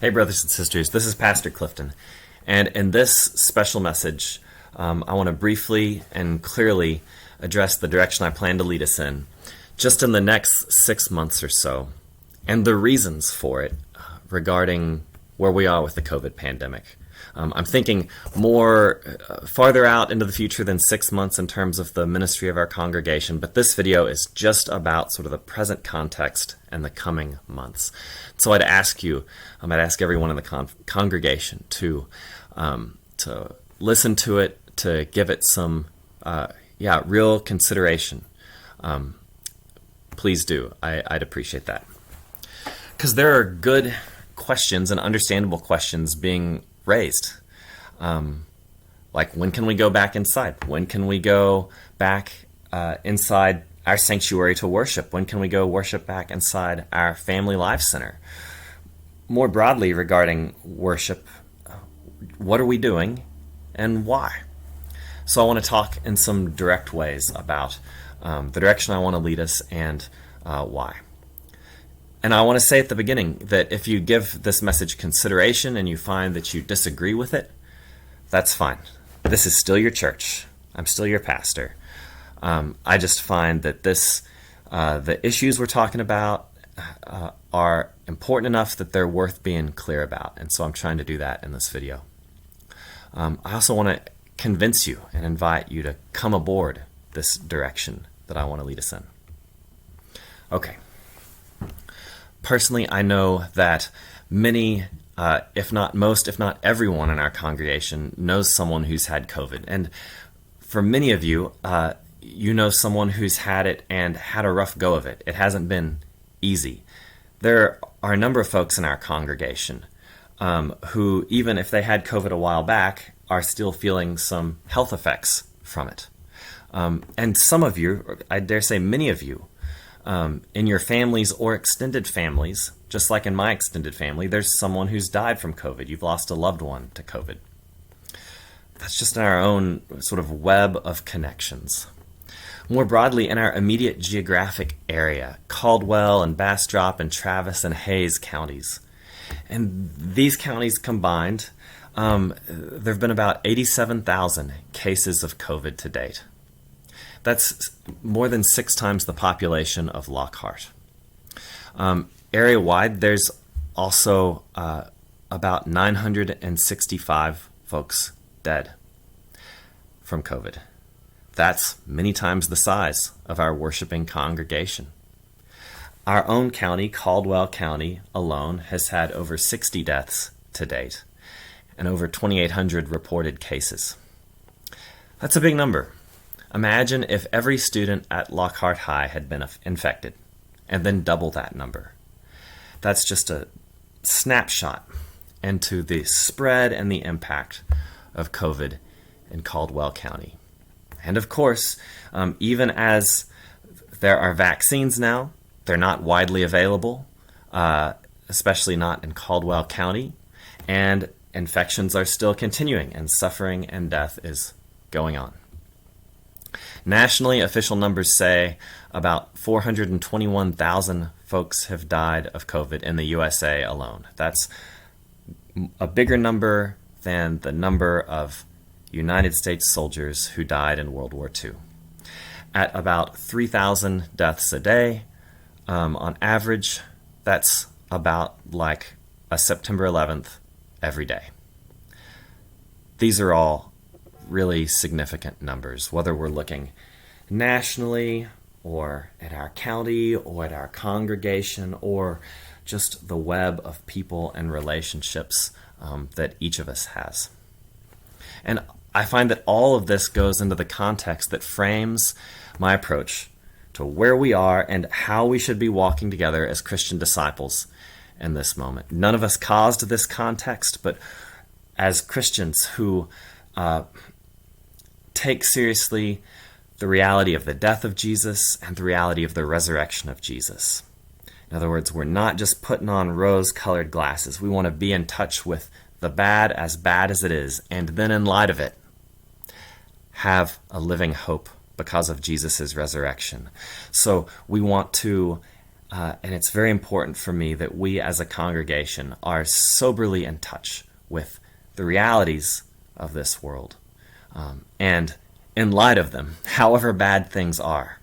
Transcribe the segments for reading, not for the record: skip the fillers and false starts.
Hey, brothers and sisters, this is Pastor Clifton, and in this special message, I want to briefly and clearly address the direction I plan to lead us in just in the next 6 months or so, and the reasons for it regarding where we are with the COVID pandemic. I'm thinking more farther out into the future than 6 months in terms of the ministry of our congregation, but this video is just about sort of the present context and the coming months. So I'd ask everyone in the congregation to listen to it, to give it some real consideration. Please do. I'd appreciate that. Because there are good questions and understandable questions being raised. Like, when can we go back inside? When can we go back inside our sanctuary to worship? When can we go worship back inside our family life center? More broadly regarding worship, what are we doing and why? So I want to talk in some direct ways about the direction I want to lead us and why. And I want to say at the beginning that if you give this message consideration and you find that you disagree with it, that's fine. This is still your church. I'm still your pastor. I just find that the issues we're talking about are important enough that they're worth being clear about. And so I'm trying to do that in this video. I also want to convince you and invite you to come aboard this direction that I want to lead us in. Okay. Personally, I know that many, if not most, if not everyone in our congregation knows someone who's had COVID. And for many of you, you know someone who's had it and had a rough go of it. It hasn't been easy. There are a number of folks in our congregation who, even if they had COVID a while back, are still feeling some health effects from it. And some of you, I dare say many of you, in your families or extended families, just like in my extended family, there's someone who's died from COVID. You've lost a loved one to COVID. That's just in our own sort of web of connections. More broadly, in our immediate geographic area, Caldwell and Bastrop and Travis and Hayes counties. And these counties combined, there have been about 87,000 cases of COVID to date. That's more than 6 times the population of Lockhart. Area-wide, there's also about 965 folks dead from COVID. That's many times the size of our worshiping congregation. Our own county, Caldwell County, alone has had over 60 deaths to date and over 2,800 reported cases. That's a big number. Imagine if every student at Lockhart High had been infected, and then double that number. That's just a snapshot into the spread and the impact of COVID in Caldwell County. And of course, even as there are vaccines now, they're not widely available, especially not in Caldwell County, and infections are still continuing, and suffering and death is going on. Nationally, official numbers say about 421,000 folks have died of COVID in the USA alone. That's a bigger number than the number of United States soldiers who died in World War II. At about 3,000 deaths a day, on average, that's about like a September 11th every day. These are all really significant numbers, whether we're looking nationally or at our county or at our congregation or just the web of people and relationships that each of us has. And I find that all of this goes into the context that frames my approach to where we are and how we should be walking together as Christian disciples in this moment. None of us caused this context, but as Christians who take seriously the reality of the death of Jesus and the reality of the resurrection of Jesus. In other words, we're not just putting on rose-colored glasses. We want to be in touch with the bad as it is, and then in light of it, have a living hope because of Jesus' resurrection. So we want to and it's very important for me that we as a congregation are soberly in touch with the realities of this world. And in light of them, however bad things are,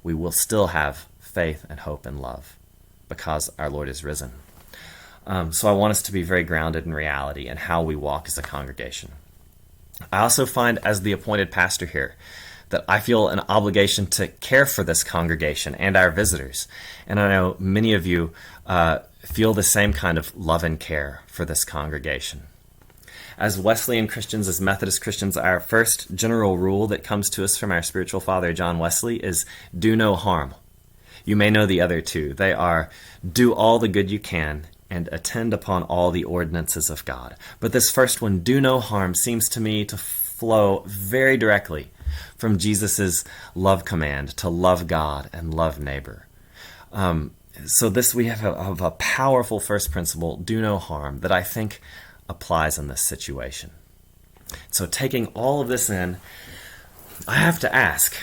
we will still have faith and hope and love because our Lord is risen. So I want us to be very grounded in reality and how we walk as a congregation. I also find, as the appointed pastor here, that I feel an obligation to care for this congregation and our visitors. And I know many of you feel the same kind of love and care for this congregation. As Wesleyan Christians, as Methodist Christians, our first general rule that comes to us from our spiritual father, John Wesley, is do no harm. You may know the other two. They are do all the good you can and attend upon all the ordinances of God. But this first one, do no harm, seems to me to flow very directly from Jesus' love command to love God and love neighbor. So this we have a powerful first principle, do no harm, that I think applies in this situation. So taking all of this in, I have to ask,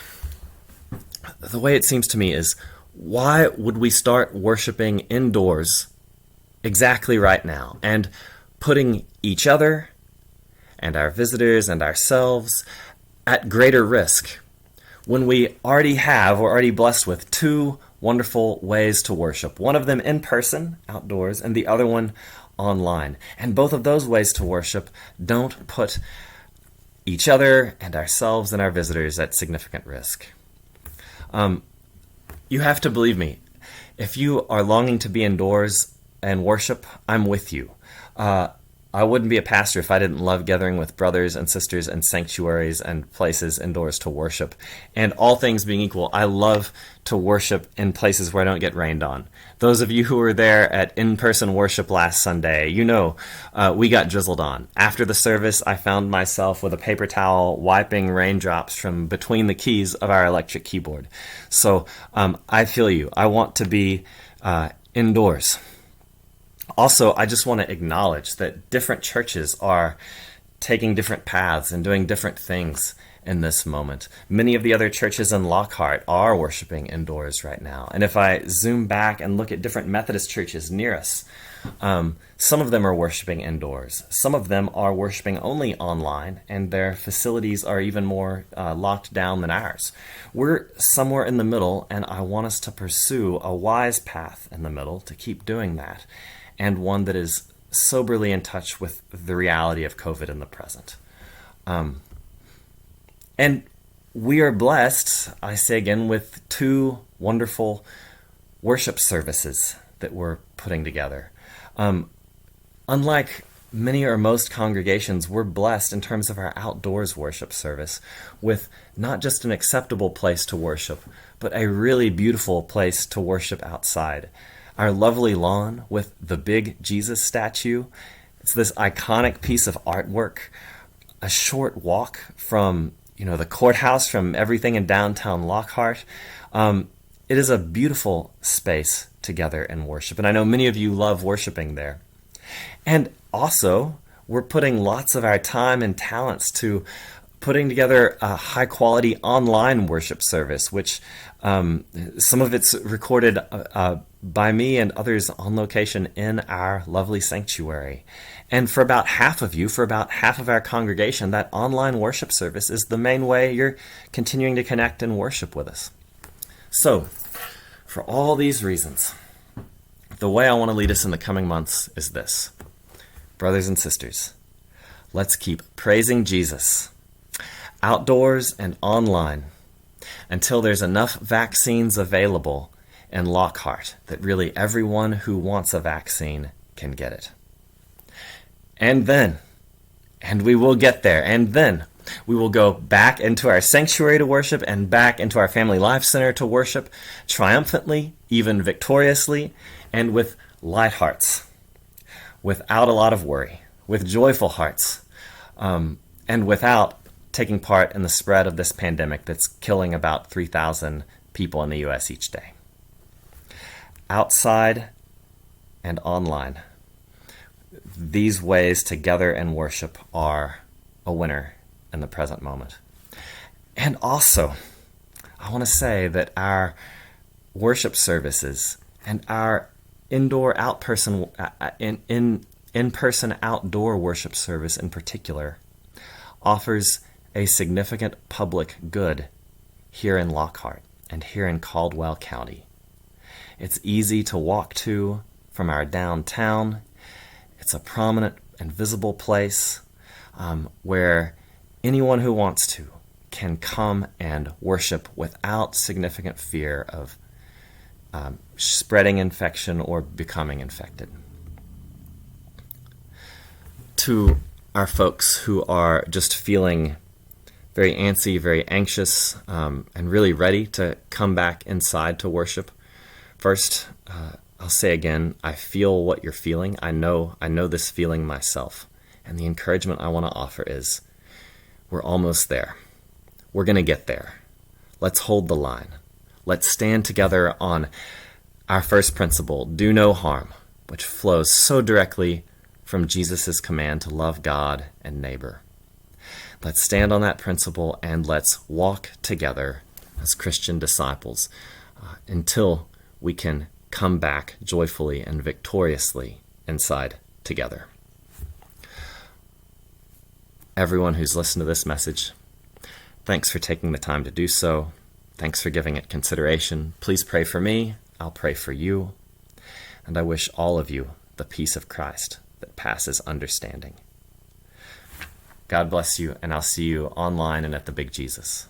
the way it seems to me is, why would we start worshiping indoors exactly right now and putting each other and our visitors and ourselves at greater risk when we already have, or already blessed with, two wonderful ways to worship, one of them in person, outdoors, and the other one online. And both of those ways to worship don't put each other and ourselves and our visitors at significant risk. You have to believe me. If you are longing to be indoors and worship, I'm with you. I wouldn't be a pastor if I didn't love gathering with brothers and sisters in sanctuaries and places indoors to worship. And all things being equal, I love to worship in places where I don't get rained on. Those of you who were there at in-person worship last Sunday, you know we got drizzled on. After the service, I found myself with a paper towel wiping raindrops from between the keys of our electric keyboard. So I feel you. I want to be indoors. Also, I just want to acknowledge that different churches are taking different paths and doing different things in this moment. Many of the other churches in Lockhart are worshiping indoors right now. And if I zoom back and look at different Methodist churches near us, some of them are worshiping indoors. Some of them are worshiping only online, and their facilities are even more locked down than ours. We're somewhere in the middle, and I want us to pursue a wise path in the middle to keep doing that, and one that is soberly in touch with the reality of COVID in the present. And we are blessed, I say again, with two wonderful worship services that we're putting together. Unlike many or most congregations, we're blessed in terms of our outdoors worship service with not just an acceptable place to worship, but a really beautiful place to worship outside. Our lovely lawn with the big Jesus statue. It's this iconic piece of artwork. A short walk from, the courthouse, from everything in downtown Lockhart. It is a beautiful space together in worship, and I know many of you love worshiping there. And also, we're putting lots of our time and talents to putting together a high-quality online worship service, which some of it's recorded by me and others on location in our lovely sanctuary. And for about half of you, for about half of our congregation, that online worship service is the main way you're continuing to connect and worship with us. So, for all these reasons, the way I want to lead us in the coming months is this. Brothers and sisters, let's keep praising Jesus, outdoors and online, until there's enough vaccines available in Lockhart that really everyone who wants a vaccine can get it. And we will get there, and then we will go back into our sanctuary to worship and back into our Family Life Center to worship triumphantly, even victoriously, and with light hearts, without a lot of worry, with joyful hearts, and without taking part in the spread of this pandemic that's killing about 3,000 people in the U.S. each day. Outside and online, these ways to gather and worship are a winner in the present moment. And also, I want to say that our worship services And our in-person outdoor worship service in particular offers a significant public good here in Lockhart and here in Caldwell County. It's easy to walk to from our downtown. It's a prominent and visible place where anyone who wants to can come and worship without significant fear of spreading infection or becoming infected. To our folks who are just feeling very antsy, very anxious, and really ready to come back inside to worship, first, I'll say again, I feel what you're feeling. I know this feeling myself. And the encouragement I want to offer is, we're almost there. We're going to get there. Let's hold the line. Let's stand together on our first principle, do no harm, which flows so directly from Jesus' command to love God and neighbor. Let's stand on that principle and let's walk together as Christian disciples until we can come back joyfully and victoriously inside together. Everyone who's listened to this message, thanks for taking the time to do so. Thanks for giving it consideration. Please pray for me. I'll pray for you. And I wish all of you the peace of Christ that passes understanding. God bless you, and I'll see you online and at the Big Jesus.